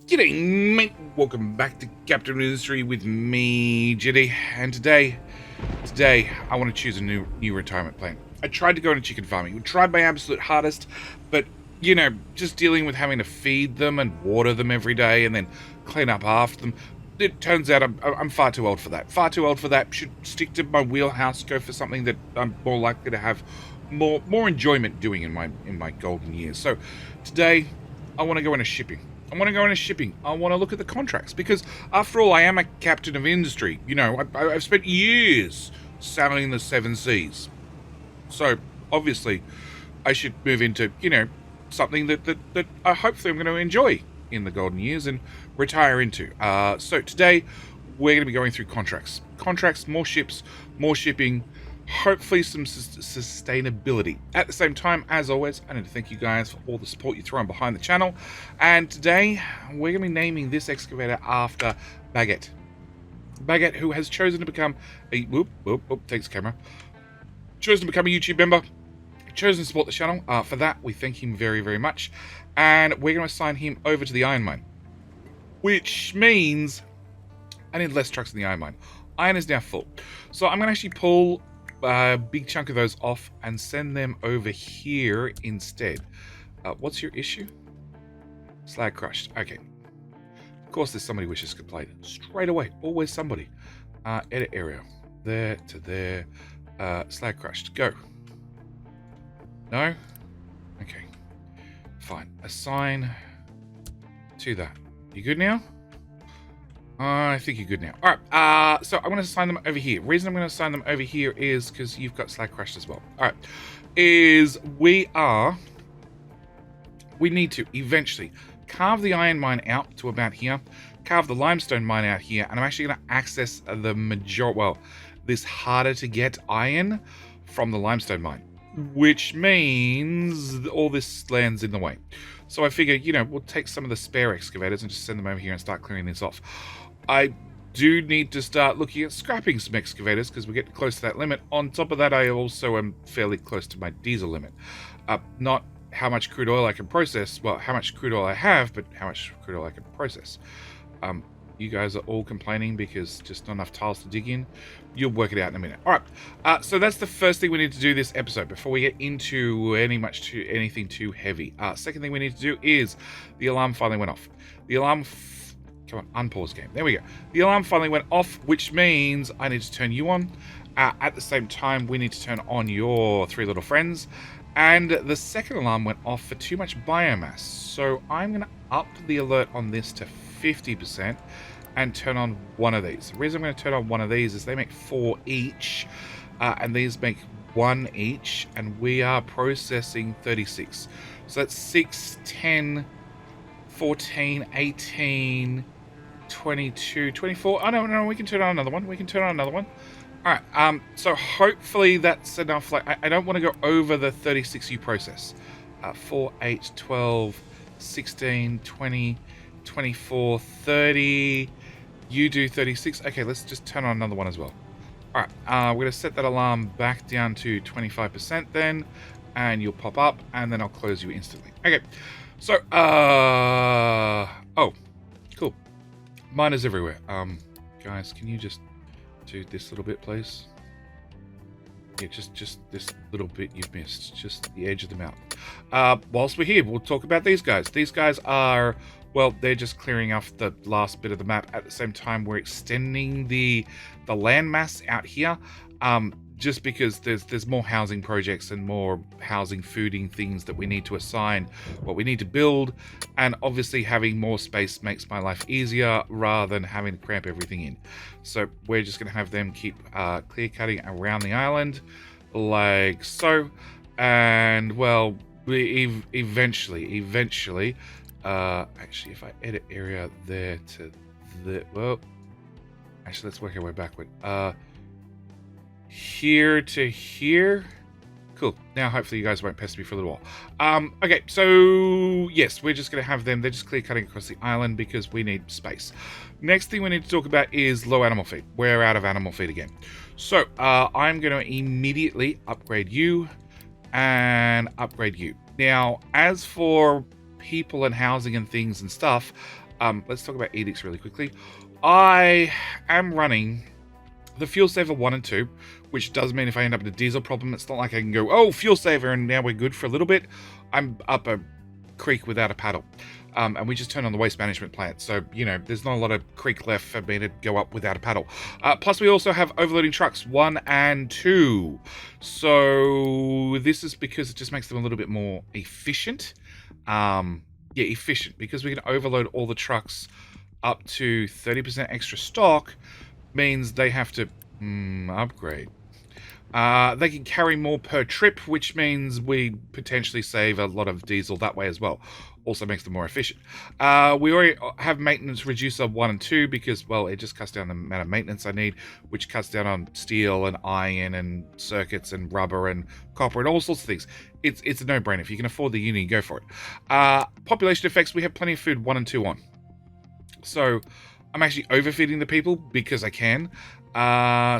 G'day, mate. Welcome back to Captain Industry with me, Jitty. And today, I want to choose a new retirement plan. I tried to go into chicken farming. I tried my absolute hardest, but just dealing with having to feed them and water them every day and then clean up after them. It turns out I'm far too old for that. Far too old for that. Should stick to my wheelhouse. Go for something that I'm more likely to have more enjoyment doing in my golden years. So today, I want to go into shipping. I want to look at the contracts because, after all, I am a captain of industry. I've spent years sailing the seven seas. So, obviously, I should move into, something that I hopefully I'm going to enjoy in the golden years and retire into. So, today, we're going to be going through contracts. Contracts, more ships, more shipping, hopefully some sustainability. At the same time, as always, I need to thank you guys for all the support you throw in behind the channel. And today, we're going to be naming this excavator after Baguette. Baguette, who has chosen to become a... takes camera. Chosen to become a YouTube member. Chosen to support the channel. For that, we thank him very, very much. And we're going to assign him over to the iron mine. Which means I need less trucks in the iron mine. Iron is now full. So I'm going to actually pull a big chunk of those off and send them over here instead. What's your issue? Slag crushed. Okay. Of course, there's somebody wishes to complain. Straight away. Always somebody. Edit area. There to there. Slag crushed. Go. No? Okay. Fine. Assign to that. You good now? I think you're good now. Alright, so I'm going to assign them over here. The reason I'm going to assign them over here is because you've got slag crushed as well. Alright, we need to eventually carve the iron mine out to about here, carve the limestone mine out here, and I'm actually going to access this harder to get iron from the limestone mine, which means all this lands in the way. So I figure, we'll take some of the spare excavators and just send them over here and start clearing this off. I do need to start looking at scrapping some excavators because we're getting close to that limit. On top of that, I also am fairly close to my diesel limit. Not how much crude oil I can process, well, how much crude oil I have, but how much crude oil I can process. You guys are all complaining because just not enough tiles to dig in. You'll work it out in a minute. All right, so that's the first thing we need to do this episode before we get into anything too heavy. Second thing we need to do is the alarm finally went off. The alarm... Come on, unpause game. There we go. The alarm finally went off, which means I need to turn you on. At the same time, we need to turn on your three little friends. And the second alarm went off for too much biomass. So I'm going to up the alert on this to 50% and turn on one of these. The reason I'm going to turn on one of these is they make 4 each. And these make 1 each. And we are processing 36. So that's 6, 10, 14, 18... 22, 24. Oh, no, we can turn on another one. All right, so hopefully that's enough. Like, I don't want to go over the 36 you process. 4, 8, 12, 16, 20, 24, 30. You do 36. Okay, let's just turn on another one as well. All right, we're going to set that alarm back down to 25% then, and you'll pop up, and then I'll close you instantly. Okay, so, oh, cool. Miners everywhere. Guys, can you just do this little bit, please? Yeah, just this little bit you've missed. Just the edge of the mountain. Whilst we're here, we'll talk about these guys. These guys are, well, they're just clearing off the last bit of the map. At the same time, we're extending the landmass out here. Just because there's more housing projects and more housing fooding things that we need to assign, what we need to build, and obviously having more space makes my life easier rather than having to cramp everything in. So we're just going to have them keep clear cutting around the island like so, and well, we eventually actually if I edit area there to the, well, actually let's work our way backward. Here to here. Cool. Now hopefully you guys won't pester me for a little while. Okay, so yes, we're just going to have them. They're just clear cutting across the island because we need space. Next thing we need to talk about is low animal feed. We're out of animal feed again. So I'm going to immediately upgrade you and upgrade you. Now, as for people and housing and things and stuff, Let's talk about edicts really quickly. I am running the fuel saver 1 and 2, which does mean if I end up in a diesel problem, it's not like I can go, oh, fuel saver, and now we're good for a little bit. I'm up a creek without a paddle. And we just turned on the waste management plant. So, you know, there's not a lot of creek left for me to go up without a paddle. Plus, we also have overloading trucks 1 and 2. So this is because it just makes them a little bit more efficient. Yeah, efficient, because we can overload all the trucks up to 30% extra stock. Means they have to upgrade. They can carry more per trip, which means we potentially save a lot of diesel that way as well. Also makes them more efficient. We already have maintenance reducer 1 and 2 because, well, it just cuts down the amount of maintenance I need, which cuts down on steel and iron and circuits and rubber and copper and all sorts of things. It's a no-brainer. If you can afford the uni, go for it. Population effects, we have plenty of food 1 and 2 on. So I'm actually overfeeding the people because I can.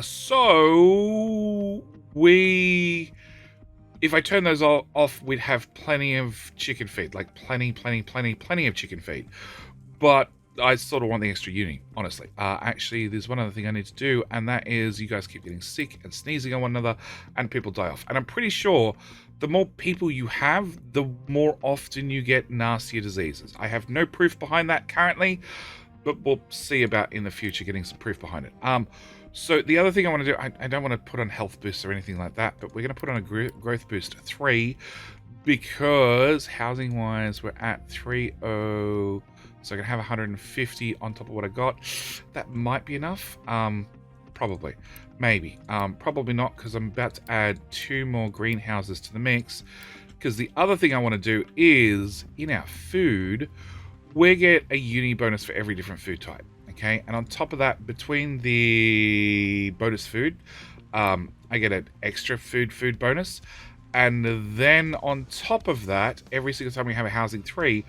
So if I turn those all off, we'd have plenty of chicken feed, like plenty of chicken feed. But I sort of want the extra uni, honestly. Actually, there's one other thing I need to do, and that is you guys keep getting sick and sneezing on one another, and people die off. And I'm pretty sure the more people you have, the more often you get nastier diseases. I have no proof behind that currently, but we'll see about in the future getting some proof behind it. So the other thing I want to do, I don't want to put on health boost or anything like that, but we're going to put on a growth boost 3 because housing wise we're at 3.0, so I can have 150 on top of what I got. That might be enough. Probably, maybe, probably not, because I'm about to add 2 more greenhouses to the mix. Because the other thing I want to do is in our food, we get a uni bonus for every different food type. Okay, and on top of that, between the bonus food, I get an extra food bonus. And then on top of that, every single time we have a housing 3,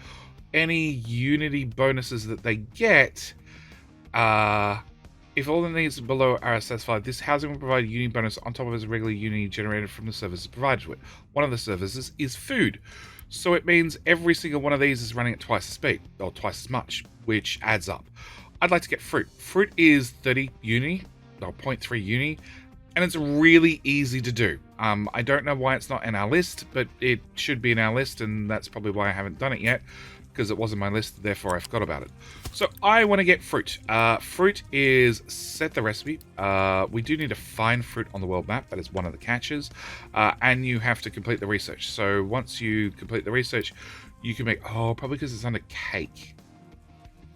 any unity bonuses that they get, if all the needs below are satisfied, this housing will provide a uni bonus on top of its regular uni generated from the services provided with. One of the services is food. So it means every single one of these is running at twice the speed, or twice as much, which adds up. I'd like to get fruit. Fruit is 30 uni, or 0.3 uni, and it's really easy to do. I don't know why it's not in our list, but it should be in our list, and that's probably why I haven't done it yet, because it wasn't my list, therefore I forgot about it. So I want to get fruit. Fruit is set the recipe. We do need to find fruit on the world map. That is one of the catches. And you have to complete the research. So once you complete the research, you can make... Oh, probably because it's under cake.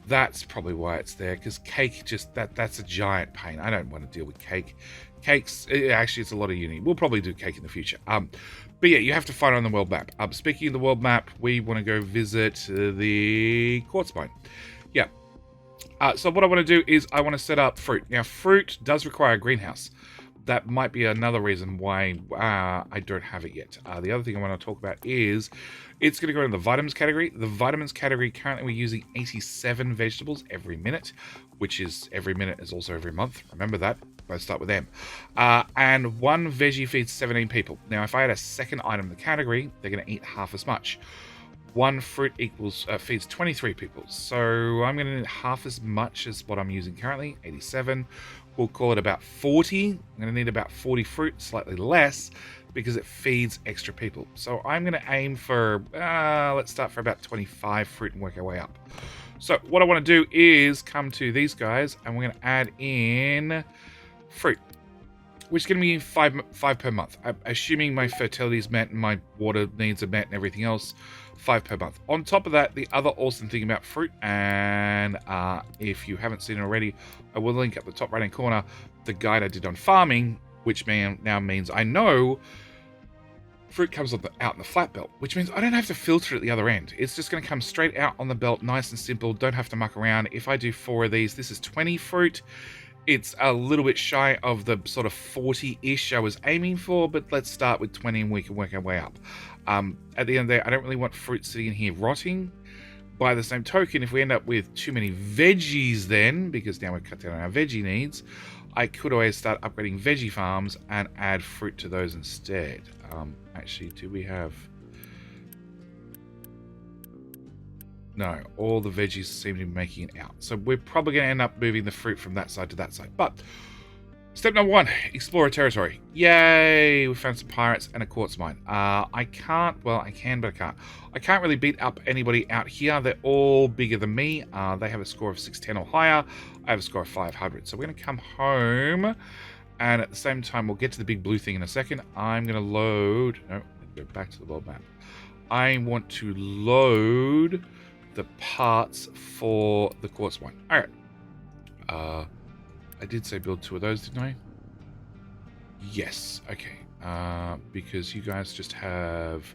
That's probably why it's there, because cake just... That's a giant pain. I don't want to deal with cake. Cakes... Actually, it's a lot of uni. We'll probably do cake in the future. But yeah, you have to find it on the world map. Speaking of the world map, we want to go visit the quartz mine. Yeah. So what I want to do is I want to set up fruit. Now, fruit does require a greenhouse. That might be another reason why I don't have it yet. The other thing I want to talk about is it's going to go in the vitamins category. The vitamins category, currently we're using 87 vegetables every minute, which is every minute is also every month. Remember that. Both start with M. And one veggie feeds 17 people. Now, if I had a second item in the category, they're going to eat half as much. One fruit equals feeds 23 people. So I'm going to need half as much as what I'm using currently, 87. We'll call it about 40. I'm going to need about 40 fruit, slightly less, because it feeds extra people. So I'm going to aim for, let's start for about 25 fruit and work our way up. So what I want to do is come to these guys, and we're going to add in fruit, which is going to be five per month. I'm assuming my fertility is met and my water needs are met and everything else, 5 per month. On top of that, the other awesome thing about fruit, and if you haven't seen it already, I will link at the top right hand corner the guide I did on farming, which now means I know fruit comes out in the flat belt, which means I don't have to filter at the other end. It's just going to come straight out on the belt, nice and simple, don't have to muck around. If I do 4 of these, this is 20 fruit. It's a little bit shy of the sort of 40-ish I was aiming for, but let's start with 20 and we can work our way up. At the end of the day, I don't really want fruit sitting in here rotting. By the same token, if we end up with too many veggies then, because now we've cut down on our veggie needs, I could always start upgrading veggie farms and add fruit to those instead. Actually, do we have... No, all the veggies seem to be making it out. So we're probably going to end up moving the fruit from that side to that side. But step number 1, explore a territory. Yay! We found some pirates and a quartz mine. I can't, well, I can, but I can't. I can't really beat up anybody out here. They're all bigger than me. They have a score of 610 or higher. I have a score of 500. So we're going to come home. And at the same time, we'll get to the big blue thing in a second. I'm going to load... No, go back to the world map. I want to load the parts for the quartz one. All right. I did say build 2 of those, didn't I? Yes. Okay. Because you guys just have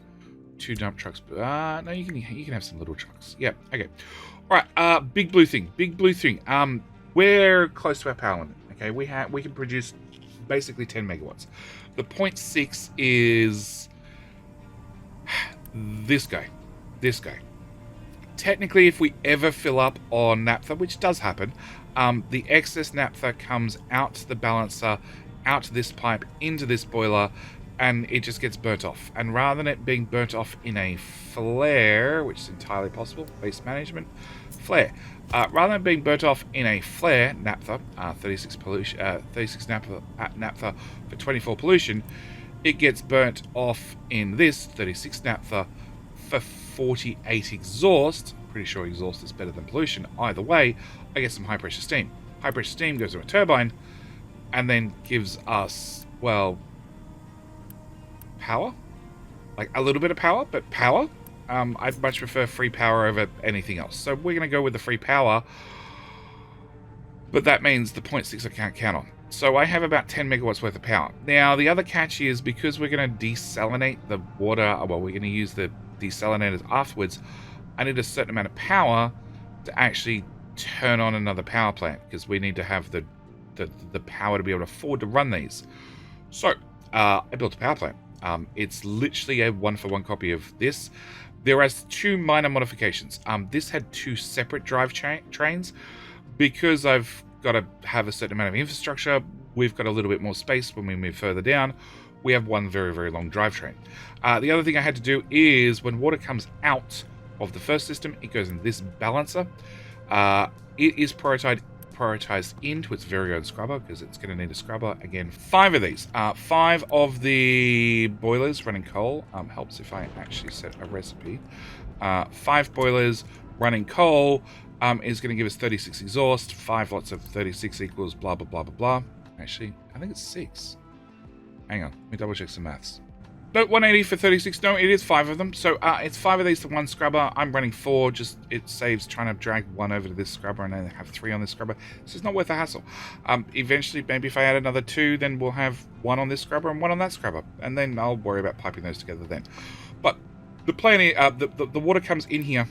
2 dump trucks. No, you can have some little trucks. Yeah. Okay. All right. Big blue thing. Big blue thing. We're close to our power limit. Okay. We can produce basically 10 megawatts. The 0.6 is this guy. This guy. Technically, if we ever fill up on naphtha, which does happen, the excess naphtha comes out to the balancer, out to this pipe, into this boiler, and it just gets burnt off. And rather than it being burnt off in a flare, which is entirely possible, waste management, flare. Rather than being burnt off in a flare, naphtha, 36 pollution, 36 naphtha for 24 pollution, it gets burnt off in this 36 naphtha for 48 exhaust. Pretty sure exhaust is better than pollution. Either way, I get some high pressure steam. High pressure steam goes to a turbine and then gives us, well, power? Like a little bit of power, but power? I'd much prefer free power over anything else. So we're going to go with the free power. But that means the 0.6 I can't count on. So I have about 10 megawatts worth of power. Now, the other catch is because we're going to desalinate the water, well, we're going to use the desalinators afterwards, I need a certain amount of power to actually turn on another power plant because we need to have the power to be able to afford to run these. So I built a power plant. It's literally a 1-for-1 copy of this. There are 2 minor modifications. This had 2 separate drive trains. Because I've got to have a certain amount of infrastructure, we've got a little bit more space when we move further down. We have one very, very long drivetrain. The other thing I had to do is when water comes out of the first system, it goes in this balancer. It is prioritized into its very own scrubber because it's going to need a scrubber. Again, 5 of these. 5 of the boilers running coal. Helps if I actually set a recipe. 5 boilers running coal is going to give us 36 exhaust. 5 lots of 36 equals blah, blah, blah, blah, blah. Actually, I think it's 6. Hang on. Let me double check some maths. No, 180 for 36. No, it is 5 of them. So it's 5 of these to 1 scrubber. I'm running 4. Just it saves trying to drag 1 over to this scrubber and then have 3 on this scrubber. It's just not worth the hassle. Eventually, maybe if I add another 2, then we'll have 1 on this scrubber and 1 on that scrubber. And then I'll worry about piping those together then. But the plan, the water comes in here.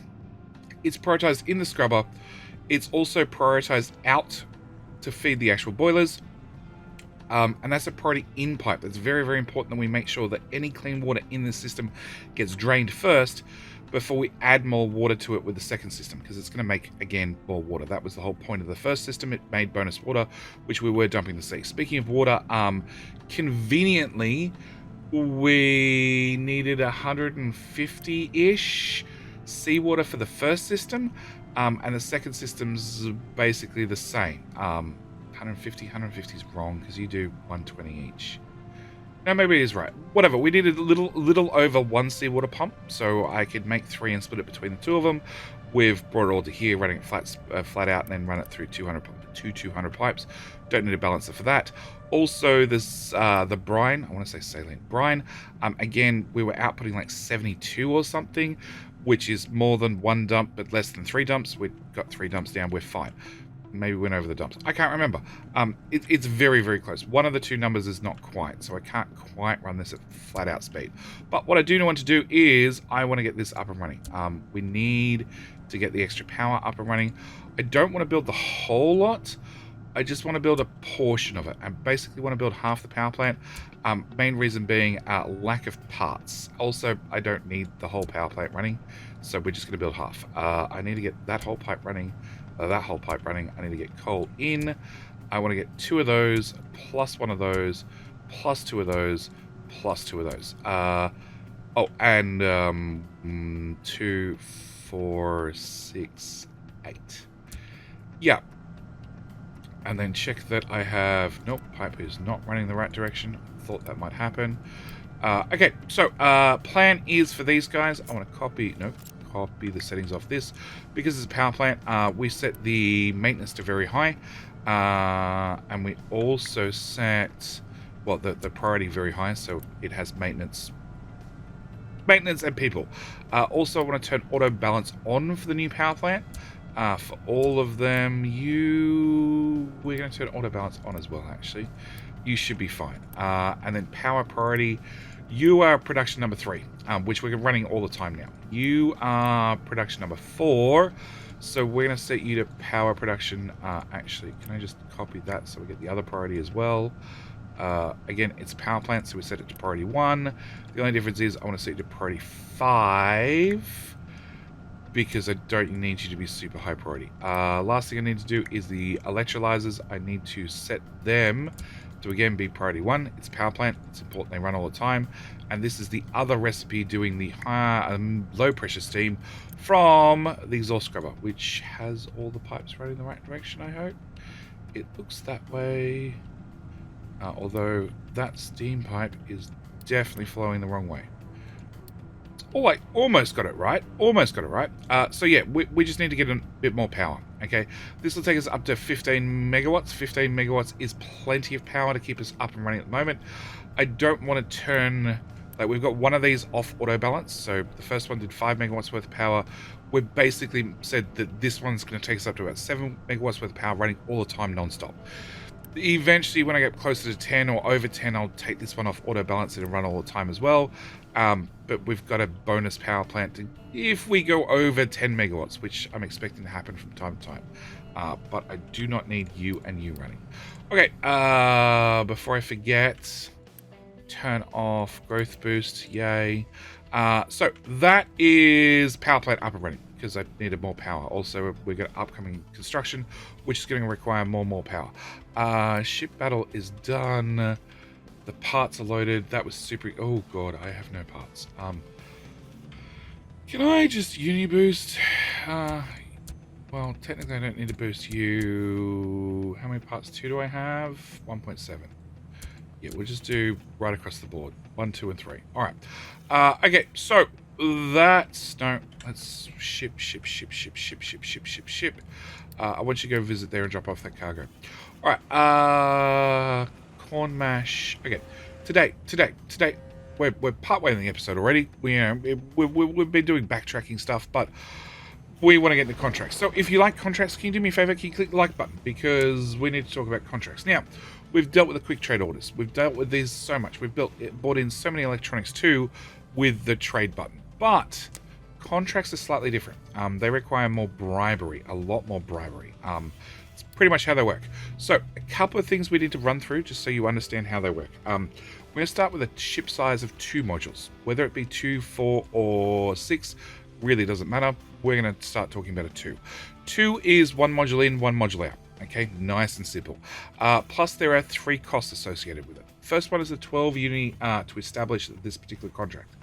It's prioritized in the scrubber. It's also prioritized out to feed the actual boilers. And that's a priority in pipe. It's very, very important that we make sure that any clean water in the system gets drained first before we add more water to it with the second system, because it's going to make, again, more water. That was the whole point of the first system. It made bonus water, which we were dumping the sea. Speaking of water, conveniently, we needed 150-ish seawater for the first system, and the second system's basically the same. 150 is wrong because you do 120 each. No, maybe it is right. Whatever. We needed a little over 1 seawater pump, so I could make 3 and split it between the 2 of them. We've brought it all to here, running it flat out, and then run it through 200 pipes. Don't need a balancer for that. Also, there's the brine. I want to say saline brine. Again, we were outputting like 72 or something, which is more than 1 dump, but less than 3 dumps. We've got 3 dumps down. We're fine. Maybe we went over the dumps. I can't remember. It's very, very close. One of the 2 numbers is not quite, so I can't quite run this at flat out speed. But what I do want to do is I want to get this up and running. We need to get the extra power up and running. I don't want to build the whole lot. I just want to build a portion of it. I basically want to build half the power plant. Main reason being lack of parts. Also, I don't need the whole power plant running, so we're just going to build half. I need to get that whole pipe running. That whole pipe running. I need to get coal in. I want to get 2 of those, plus 1 of those, plus 2 of those, plus 2 of those. Oh, and 2, 4, 6, 8. Yeah. And then check that I have... Nope, pipe is not running the right direction. Thought that might happen. Okay, so plan is for these guys. I want to copy the settings off this. Because it's a power plant, we set the maintenance to very high. And we also set, well, the priority very high, so it has maintenance and people. Also, I want to turn auto balance on for the new power plant. For all of them, we're going to turn auto balance on as well, actually. You should be fine. And then power priority, you are production number 3, which we're running all the time now. You are production number 4, so we're going to set you to power production. Actually, can I just copy that so we get the other priority as well? Again, it's a power plant, so we set it to priority 1. The only difference is I want to set it to priority 5. Because I don't need you to be super high priority. Last thing I need to do is the electrolyzers. I need to set them to again be priority 1. It's a power plant. It's important they run all the time. And this is the other recipe doing the low pressure steam from the exhaust scrubber, which has all the pipes running in the right direction, I hope. It looks that way. Although that steam pipe is definitely flowing the wrong way. Oh, I almost got it right. So yeah, we just need to get a bit more power. Okay, this will take us up to 15 megawatts. 15 megawatts is plenty of power to keep us up and running at the moment. I don't want to turn, like, we've got one of these off auto balance. So the first one did 5 megawatts worth of power. We've basically said that this one's going to take us up to about 7 megawatts worth of power running all the time non-stop. Eventually, when I get closer to 10 or over 10, I'll take this one off auto balance and run all the time as well. But we've got a bonus power plant if we go over 10 megawatts, which I'm expecting to happen from time to time. But I do not need you and you running. Okay, before I forget, turn off growth boost. Yay. So that is power plant up and running, because I needed more power. Also, we've got upcoming construction, which is going to require more power. Ship battle is done. The parts are loaded. That was super... Oh, God, I have no parts. Can I just uni boost? Well, technically, I don't need to boost you. How many parts 2 do I have? 1.7. Yeah, we'll just do right across the board. 1, 2, and 3. All right. Okay, so that's... No, let's ship. I want you to go visit there and drop off that cargo. All right. Corn mash. Okay. Today. We're partway in the episode already. We've been doing backtracking stuff, but we want to get into contracts. So if you like contracts, can you do me a favor? Can you click the like button? Because we need to talk about contracts. Now, we've dealt with the quick trade orders. We've dealt with these so much. We've bought in so many electronics too with the trade button. But contracts are slightly different. They require more bribery, a lot more bribery. It's pretty much how they work. So a couple of things we need to run through just so you understand how they work. We're going to start with a ship size of 2 modules. Whether it be 2, 4, or 6, really doesn't matter. We're going to start talking about a 2. 2 is 1 module in, 1 module out. Okay, nice and simple. Plus, there are 3 costs associated with it. First one is a 12 uni to establish this particular contract.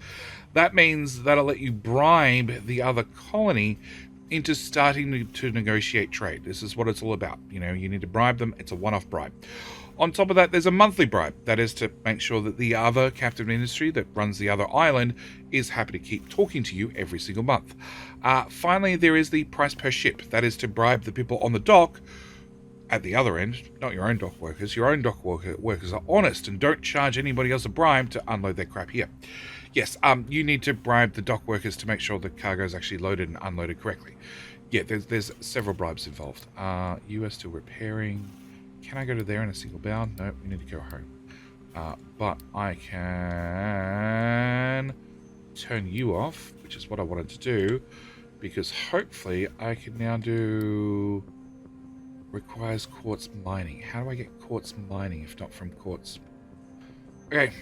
That means that'll let you bribe the other colony into starting to negotiate trade. This is what it's all about. You know, you need to bribe them. It's a one-off bribe. On top of that, there's a monthly bribe. That is to make sure that the other captain of industry that runs the other island is happy to keep talking to you every single month. Finally, there is the price per ship. That is to bribe the people on the dock at the other end, not your own dock workers. Your own dock workers are honest and don't charge anybody else a bribe to unload their crap here. Yes, you need to bribe the dock workers to make sure the cargo is actually loaded and unloaded correctly. Yeah, there's several bribes involved. You are still repairing. Can I go to there in a single bound? No, we need to go home. But I can turn you off, which is what I wanted to do, because hopefully I can now do... Requires quartz mining. How do I get quartz mining if not from quartz? Okay.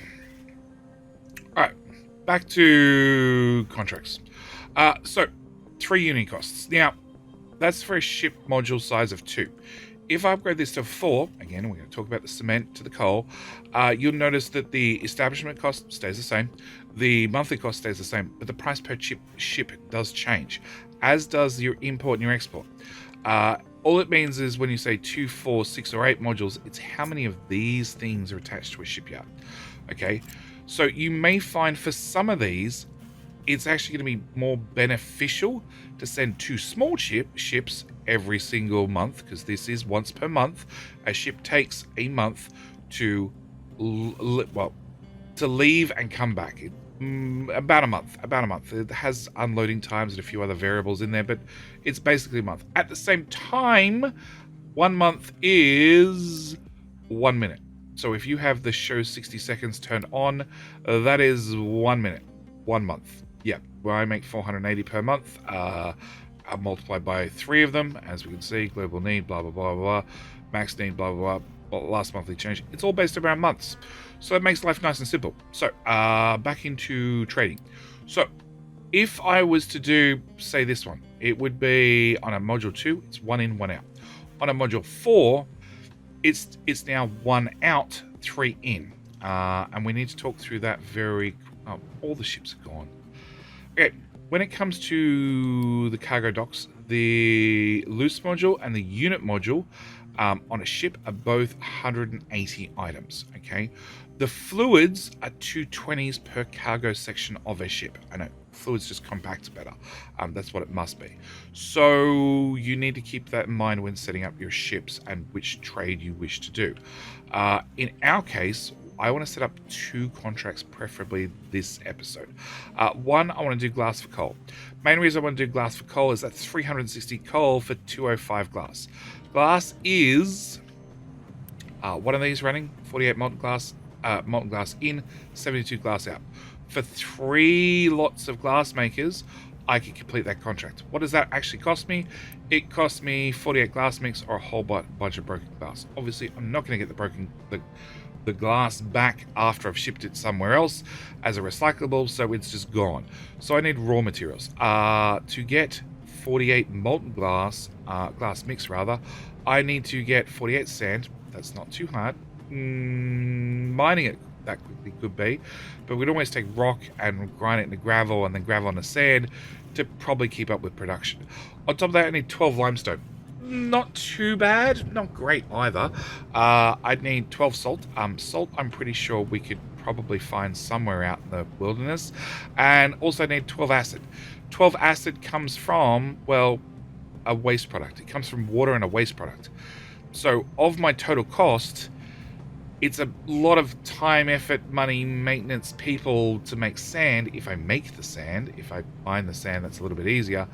Alright. Back to contracts. So, 3 uni costs. Now, that's for a ship module size of 2. If I upgrade this to 4, again, we're going to talk about the cement to the coal, you'll notice that the establishment cost stays the same, the monthly cost stays the same, but the price per ship does change. as does your import and your export. All it means is when you say 2, 4, 6, or 8 modules, it's how many of these things are attached to a shipyard. Okay, so you may find for some of these, it's actually going to be more beneficial to send 2 small ships every single month, because this is once per month. A ship takes a month to leave and come back. About a month. It has unloading times and a few other variables in there, but it's basically a month. At the same time, 1 month is 1 minute. So if you have the show 60 seconds turned on, that is 1 minute, 1 month. Yeah, where I make 480 per month. I multiply by 3 of them, as we can see. Global need, blah blah blah blah, max need, blah blah blah. Last monthly change. It's all based around months, so it makes life nice and simple. So back into trading. So if I was to do, say, this one, it would be on a module 2, it's 1 in, 1 out. On a module 4, it's now 1 out, 3 in, and we need to talk through that very. All the ships are gone. Okay, when it comes to the cargo docks, the loose module and the unit module on a ship are both 180 items. Okay, the fluids are 220s per cargo section of a ship. I know fluids just compact better. That's what it must be. So you need to keep that in mind when setting up your ships and which trade you wish to do. In our case, I want to set up 2 contracts, preferably this episode. One, I want to do glass for coal. Main reason I want to do glass for coal is that's 360 coal for 205 glass. Glass is one of these running 48 molten glass in, 72 glass out. For 3 lots of glass makers, I can complete that contract. What does that actually cost me? It costs me 48 glass mix or a whole bunch of broken glass. Obviously, I'm not going to get the glass back after I've shipped it somewhere else as a recyclable, so it's just gone. So I need raw materials. To get 48 molten glass mix rather, I need to get 48 sand. That's not too hard. Mining it that quickly could be, but we'd always take rock and grind it into gravel and then gravel into sand to probably keep up with production. On top of that, I need 12 limestone. Not too bad, not great either. I'd need 12 salt. Salt, I'm pretty sure we could probably find somewhere out in the wilderness. And also I need 12 acid. 12 acid comes from, well, a waste product. It comes from water and a waste product. So of my total cost, it's a lot of time, effort, money, maintenance, people to make sand. If I make the sand, if I mine the sand, that's a little bit easier.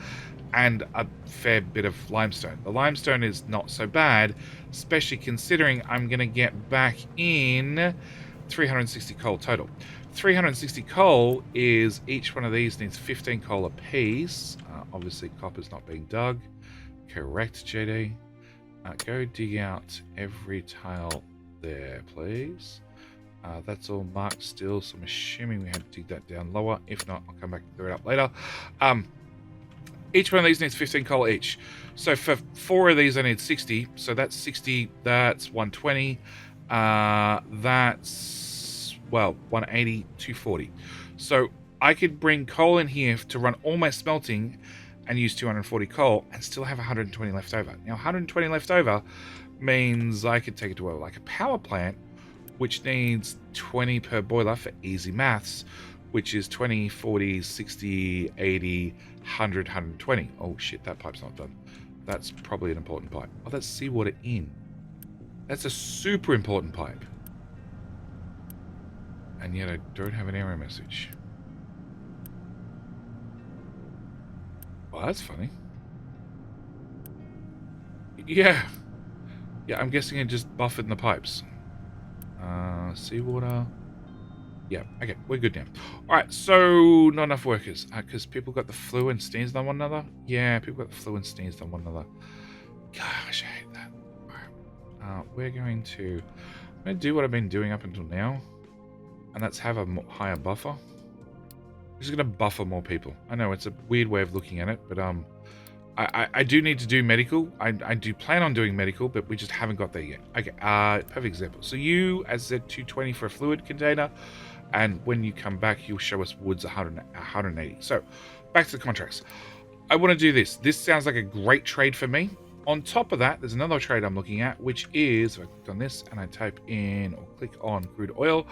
And a fair bit of limestone. The limestone is not so bad, especially considering I'm going to get back in 360 coal total. 360 coal is, each one of these needs 15 coal a piece. Obviously, copper's not being dug. Correct, JD. Go dig out every tile there, please. That's all marked still, so I'm assuming we had to dig that down lower. If not, I'll come back and clear it up later. Each one of these needs 15 coal each. So for 4 of these, I need 60. So that's 60. That's 120. That's, well, 180, 240. So I could bring coal in here to run all my smelting and use 240 coal and still have 120 left over. Now, 120 left over means I could take it to like a power plant, which needs 20 per boiler for easy maths, which is 20, 40, 60, 80, 100, 120. Oh shit, that pipe's not done. That's probably an important pipe. Oh, that's seawater in. That's a super important pipe. And yet I don't have an error message. Well, that's funny. Yeah. Yeah, I'm guessing it just buffered in the pipes. Seawater. Yeah, okay, we're good now. Alright, so not enough workers. Because people got the flu and sneezed on one another? Yeah, people got the flu and sneezed on one another. Gosh, I hate that. Alright, I'm going to do what I've been doing up until now. And that's have a higher buffer. I'm just going to buffer more people. I know it's a weird way of looking at it, but I do need to do medical. I do plan on doing medical, but we just haven't got there yet. Okay, perfect example. So you, as said, 220 for a fluid container, and when you come back, you'll show us woods 180. So, back to the contracts. I want to do this. This sounds like a great trade for me. On top of that, there's another trade I'm looking at, which is, if I click on this and I type in or click on crude oil,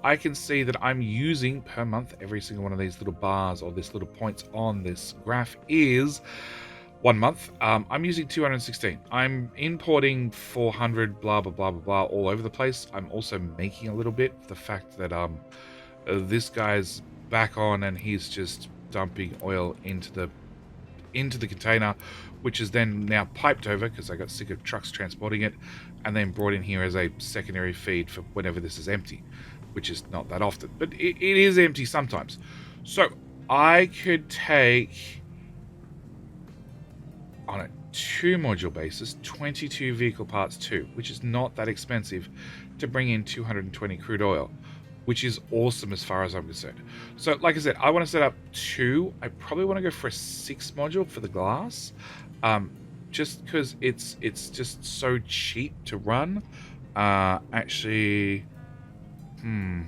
I can see that I'm using per month, every single one of these little bars or this little points on this graph is 1 month. I'm using 216. I'm importing 400, blah, blah, blah, blah, blah, all over the place. I'm also making a little bit. The fact that this guy's back on and he's just dumping oil into the container, which is then now piped over because I got sick of trucks transporting it, and then brought in here as a secondary feed for whenever this is empty, which is not that often, but it is empty sometimes. So I could take, on a 2-module basis, 22 vehicle parts 2, which is not that expensive to bring in 220 crude oil, which is awesome as far as I'm concerned. So like I said, I want to set up 2. I probably want to go for a 6 module for the glass, just because it's just so cheap to run. Actually, my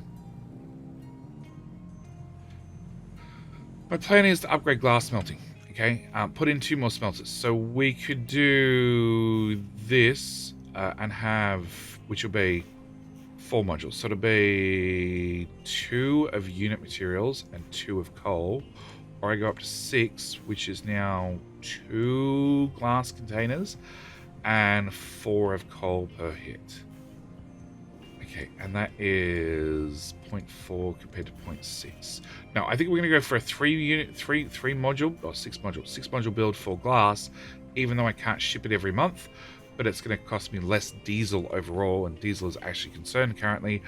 plan is to upgrade glass smelting. Okay, put in 2 more smelters. So we could do this and have, which will be 4 modules. So it'll be 2 of unit materials and 2 of coal. Or I go up to 6, which is now 2 glass containers and 4 of coal per hit. Okay, and that is 0.4 compared to 0.6. Now, I think we're going to go for a 3 module or 6 module build for glass, even though I can't ship it every month. But it's going to cost me less diesel overall, and diesel is actually concerned currently.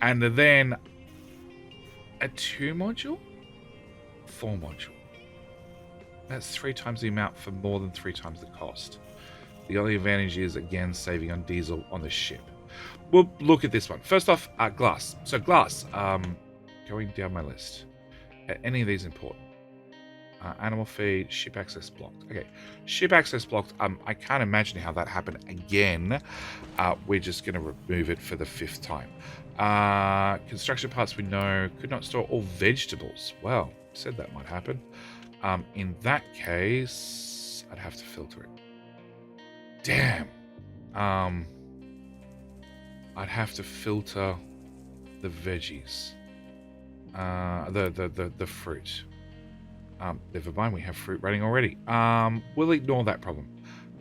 And then a 2 module, 4 module. That's 3 times the amount for more than 3 times the cost. The only advantage is, again, saving on diesel on the ship. We'll look at this one. First off, glass. So glass, going down my list. Any of these important? Animal feed, ship access blocked. Okay, ship access blocked. I can't imagine how that happened again. We're just going to remove it for the 5th time. Construction parts we know could not store all vegetables. Well, said that might happen. In that case, I'd have to filter it. Damn. I'd have to filter the veggies. The fruit. Never mind, we have fruit running already. We'll ignore that problem.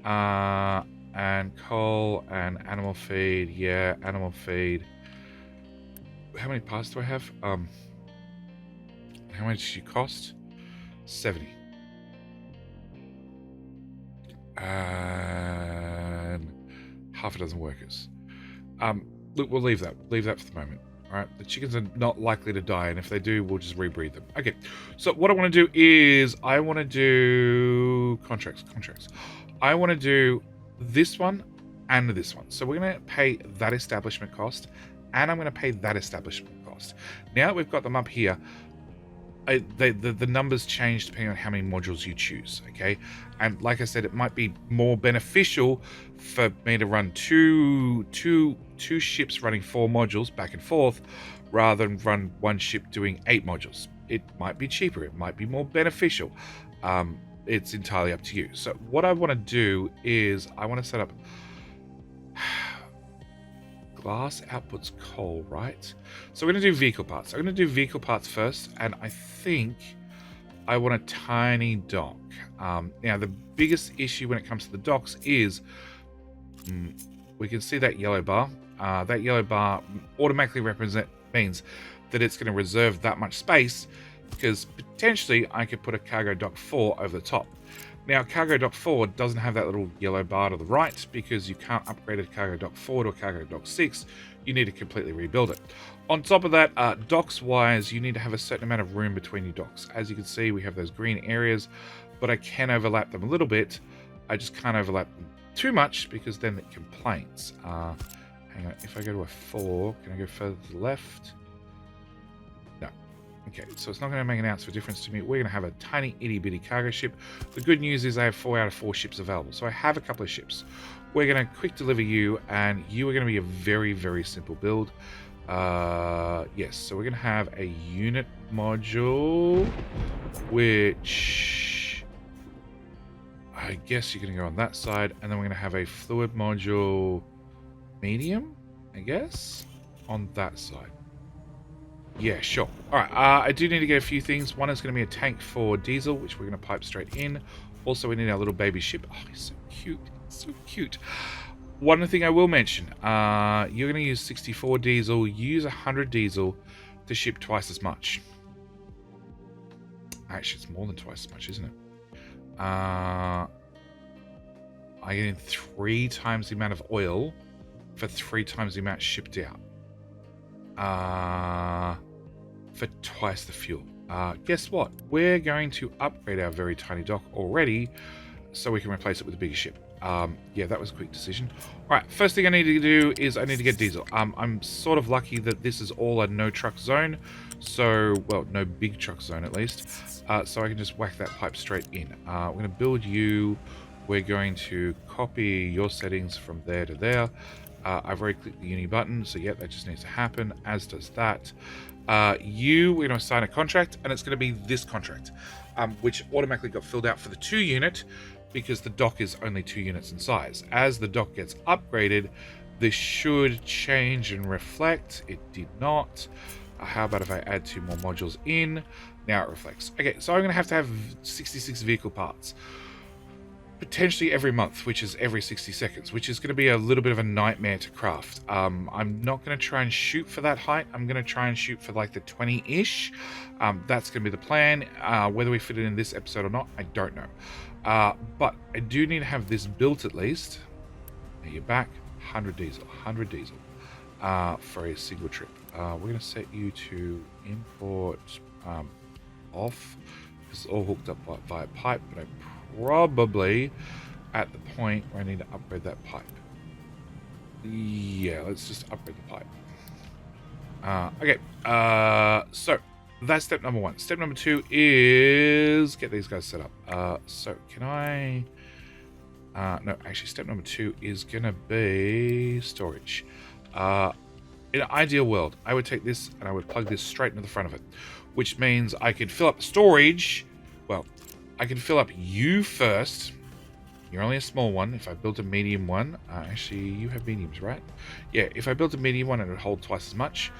And coal and animal feed. Yeah, animal feed. How many parts do I have? How much does it cost? 70. And half a dozen workers. Look, we'll leave that. Leave that for the moment. Alright, the chickens are not likely to die, and if they do, we'll just rebreed them. Okay, so what I want to do is, I want to do contracts. I want to do this one and this one. So we're going to pay that establishment cost, and I'm going to pay that establishment cost. Now that we've got them up here, the numbers change depending on how many modules you choose, okay? And like I said, it might be more beneficial for me to run two ships running 4 modules back and forth rather than run 1 ship doing 8 modules. It might be cheaper, it might be more beneficial. It's entirely up to you. So what I want to do is I want to set up glass outputs coal, right? So we're going to do vehicle parts. I'm going to do vehicle parts first, and I think I want a tiny dock. Now, the biggest issue when it comes to the docks is we can see that yellow bar. That yellow bar automatically means that it's going to reserve that much space, because potentially I could put a cargo dock 4 over the top. Now, cargo dock 4 doesn't have that little yellow bar to the right because you can't upgrade a cargo dock 4 to a cargo dock 6. You need to completely rebuild it. On top of that, docks-wise, you need to have a certain amount of room between your docks. As you can see, we have those green areas, but I can overlap them a little bit. I just can't overlap them too much because then it complains. Hang on, if I go to a 4, can I go further to the left? No. Okay, so it's not going to make an ounce of a difference to me. We're going to have a tiny itty-bitty cargo ship. The good news is I have 4 out of 4 ships available, so I have a couple of ships. We're going to quick deliver you, and you are going to be a very, very simple build. Yes, so we're going to have a unit module, which I guess you're going to go on that side, and then we're going to have a fluid module medium, I guess, on that side. Yeah, sure. All right, I do need to get a few things. One is going to be a tank for diesel, which we're going to pipe straight in. Also, we need our little baby ship. Oh, he's so cute. So cute. One thing I will mention, you're going to use 64 diesel, use 100 diesel to ship twice as much. Actually, it's more than twice as much, isn't it? I get in 3 times the amount of oil for 3 times the amount shipped out. For twice the fuel. Guess what? We're going to upgrade our very tiny dock already so we can replace it with a bigger ship. Yeah, that was a quick decision. All right, first thing I need to do is I need to get diesel. I'm sort of lucky that this is all a no truck zone. So, well, no big truck zone at least. So I can just whack that pipe straight in. We're going to build you. We're going to copy your settings from there to there. I've already clicked the uni button, so yeah, that just needs to happen, as does that. We're going to assign a contract, and it's going to be this contract, which automatically got filled out for the 2 unit, because the dock is only 2 units in size. As the dock gets upgraded, this should change and reflect. It did not. How about if I add 2 more modules in? Now it reflects. Okay, so I'm going to have 66 vehicle parts. Potentially every month, which is every 60 seconds, which is going to be a little bit of a nightmare to craft. I'm not going to try and shoot for that height. I'm going to try and shoot for like the 20-ish. That's going to be the plan. Whether we fit it in this episode or not, I don't know. But I do need to have this built at least. Now you're back. 100 diesel. 100 diesel for a single trip. We're going to set you to import off. This is all hooked up via pipe, but I probably at the point where I need to upgrade that pipe. Yeah, let's just upgrade the pipe. Okay, so that's step number 1. Step number 2 is get these guys set up. So can I... no, actually step number 2 is gonna be storage. In an ideal world, I would take this and I would plug this straight into the front of it, which means I could fill up storage. Well, I can fill up you first. You're only a small one. If I built a medium one, actually you have mediums, right? Yeah, if I built a medium one, it would hold twice as much.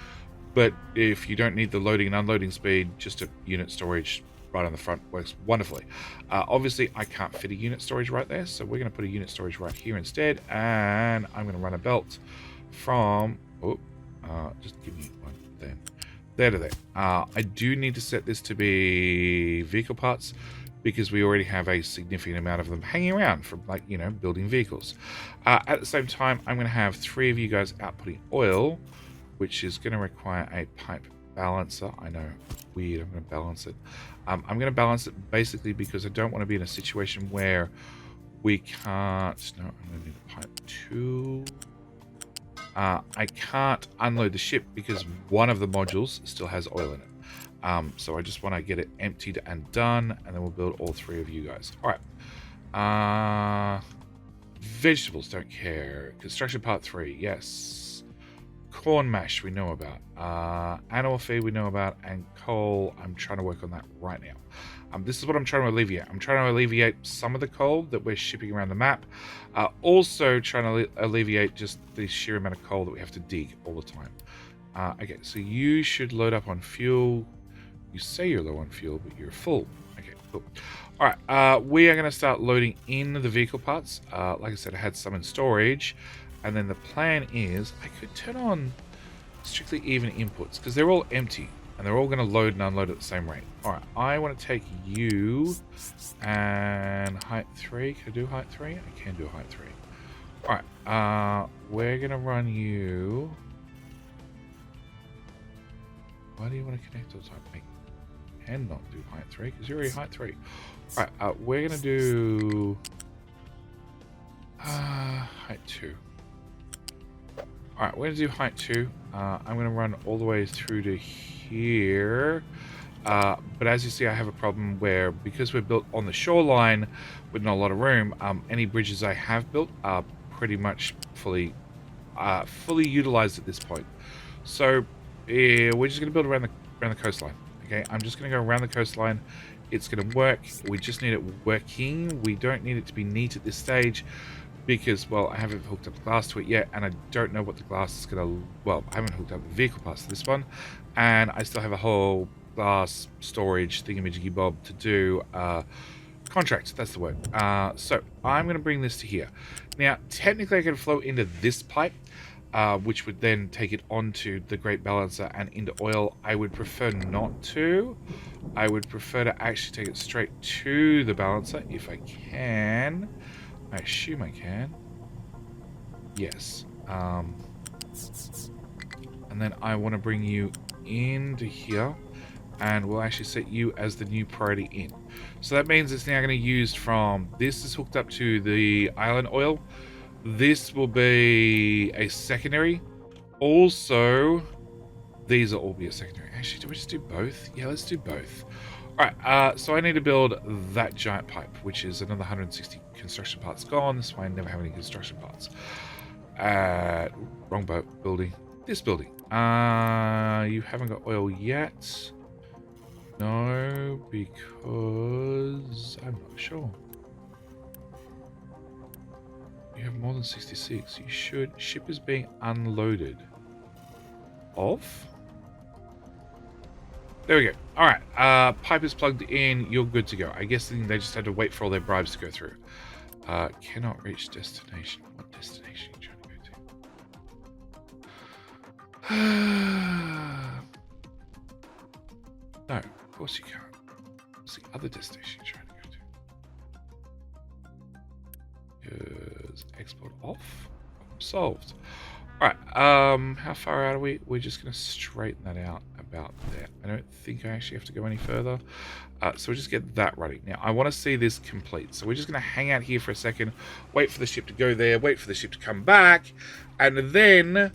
But if you don't need the loading and unloading speed, just a unit storage right on the front works wonderfully. Obviously, I can't fit a unit storage right there, so we're going to put a unit storage right here instead, and I'm going to run a belt from... just give me one then. There to there. I do need to set this to be vehicle parts, because we already have a significant amount of them hanging around from, like, you know, building vehicles. At the same time, I'm going to have 3 of you guys outputting oil, which is going to require a pipe balancer. I know, weird, I'm going to balance it. I'm going to balance it basically because I don't want to be in a situation where we can't... No, I'm going to need a pipe 2. I can't unload the ship because one of the modules still has oil in it. So I just want to get it emptied and done, and then we'll build all 3 of you guys. All right. Vegetables, don't care. Construction part 3, yes. Corn mash, we know about. Animal feed, we know about. And coal, I'm trying to work on that right now. This is what I'm trying to alleviate. I'm trying to alleviate some of the coal that we're shipping around the map. Also trying to alleviate just the sheer amount of coal that we have to dig all the time. Okay, so you should load up on fuel. You say you're low on fuel, but you're full. Okay, cool. All right, we are going to start loading in the vehicle parts. Like I said, I had some in storage. And then the plan is I could turn on strictly even inputs because they're all empty. And they're all going to load and unload at the same rate. All right, I want to take you and height 3. Can I do height 3? I can do height 3. All right, we're going to run you... Why do you want to connect all the time? I cannot do height 3 because you're already height 3. All right, we're going to do height 2. All right, we're going to do height 2. I'm going to run all the way through to here. But as you see, I have a problem where, because we're built on the shoreline with not a lot of room, any bridges I have built are pretty much fully utilized at this point. So we're just going to build around the coastline. Okay, I'm just going to go around the coastline. It's going to work. We just need it working. We don't need it to be neat at this stage because, well, I haven't hooked up the glass to it yet, and I don't know what the glass is going to... Well, I haven't hooked up the vehicle parts to this one, and I still have a whole glass storage thingamajiggy-bob to do. Contract, that's the word. So I'm going to bring this to here. Now, technically I can flow into this pipe, which would then take it onto the Great Balancer and into oil. I would prefer not to. I would prefer to actually take it straight to the balancer if I can. I assume I can. Yes. And then I want to bring you into here, and we'll actually set you as the new priority in. So that means it's now going to use from... This is hooked up to the island oil. This will be a secondary. Also, these will all be a secondary. Actually, do we just do both? Yeah, let's do both. Alright, so I need to build that giant pipe, which is another 160 construction parts gone. That's why I never have any construction parts. Wrong boat. Building. This building. You haven't got oil yet. No, because I'm not sure. You have more than 66. You should. Ship is being unloaded. Off? There we go. Alright, pipe is plugged in. You're good to go. I guess they just had to wait for all their bribes to go through. Cannot reach destination. What destination are you trying to go to? No, of course you can't. What's the other destination you're trying to go to? Is export off? Solved. Alright, how far out are we? We're just going to straighten that out about there. I don't think I actually have to go any further. So we'll just get that running. Now, I want to see this complete. So we're just going to hang out here for a second, wait for the ship to go there, wait for the ship to come back, and then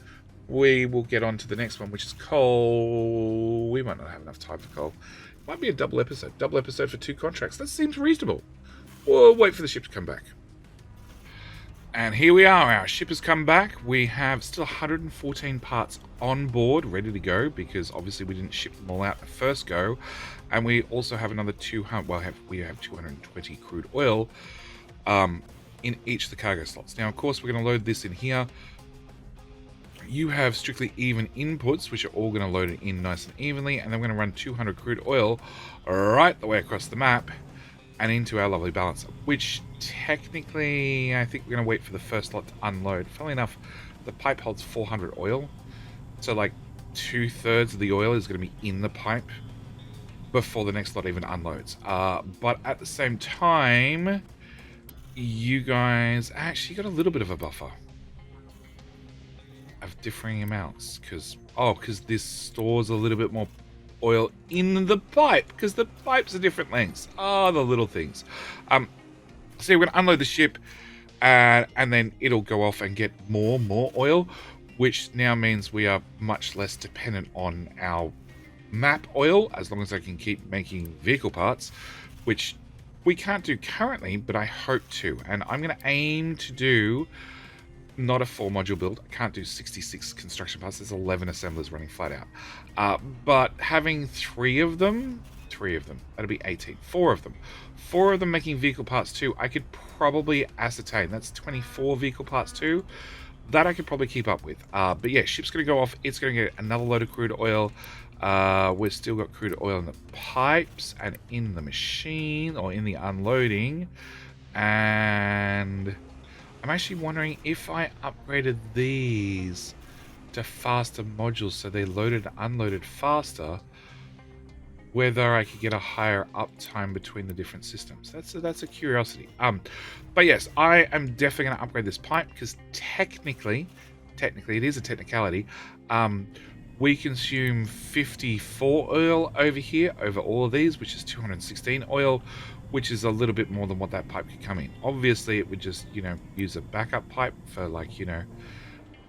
we will get on to the next one, which is coal. We might not have enough time for coal. It might be a double episode. Double episode for 2 contracts. That seems reasonable. We'll wait for the ship to come back. And here we are. Our ship has come back. We have still 114 parts on board, ready to go, because obviously we didn't ship them all out the first go. And we also have another 200. Well, we have 220 crude oil in each of the cargo slots. Now, of course, we're going to load this in here. You have strictly even inputs, which are all going to load it in nice and evenly, and then we're going to run 200 crude oil right the way across the map and into our lovely balancer, which technically I think we're going to wait for the first lot to unload. Funnily enough, the pipe holds 400 oil, so like 2/3 of the oil is going to be in the pipe before the next lot even unloads. But at the same time, you guys actually got a little bit of a buffer of differing amounts, because this stores a little bit more oil in the pipe, because the pipes are different lengths. The little things. So we're going to unload the ship, and then it'll go off and get more oil, which now means we are much less dependent on our map oil, as long as I can keep making vehicle parts, which we can't do currently, but I hope to. And I'm going to aim to do not a 4-module build. I can't do 66 construction parts. There's 11 assemblers running flat out. But having 3 of them, that'll be 18. 4 of them making vehicle parts too, I could probably ascertain. That's 24 vehicle parts too. That I could probably keep up with. But yeah, ship's going to go off. It's going to get another load of crude oil. We've still got crude oil in the pipes and in the machine, or in the unloading. And I'm actually wondering if I upgraded these to faster modules so they loaded and unloaded faster, whether I could get a higher uptime between the different systems. That's a curiosity. But yes, I am definitely going to upgrade this pipe, because technically it is a technicality. We consume 54 oil over here, over all of these, which is 216 oil, which is a little bit more than what that pipe could come in. Obviously, it would just, use a backup pipe for, like,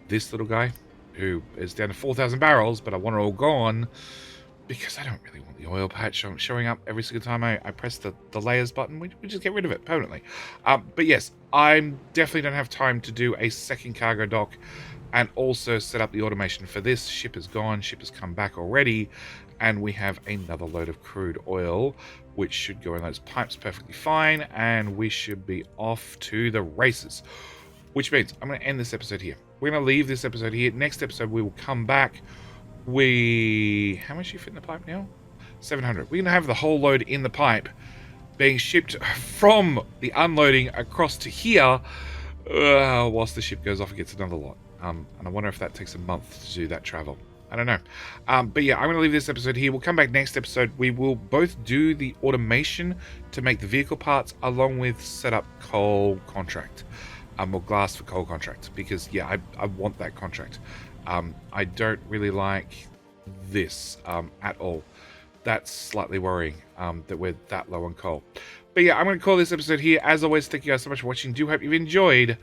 this little guy, who is down to 4,000 barrels, but I want it all gone, because I don't really want the oil patch showing up every single time I press the layers button. We just get rid of it permanently. But yes, I definitely don't have time to do a second cargo dock and also set up the automation for this. Ship is gone, ship has come back already, and we have another load of crude oil which should go in those pipes perfectly fine, and we should be off to the races. Which means I'm going to end this episode here. We're going to leave this episode here. Next episode, we will come back. How much you fit in the pipe now? 700. We're going to have the whole load in the pipe being shipped from the unloading across to here whilst the ship goes off and gets another lot. And I wonder if that takes a month to do that travel. I don't know. But yeah, I'm going to leave this episode here. We'll come back next episode. We will both do the automation to make the vehicle parts along with set up coal contract. Or glass for coal contract. Because, yeah, I want that contract. I don't really like this at all. That's slightly worrying that we're that low on coal. But yeah, I'm going to call this episode here. As always, thank you guys so much for watching. Do hope you've enjoyed.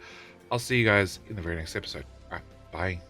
I'll see you guys in the very next episode. All right, bye.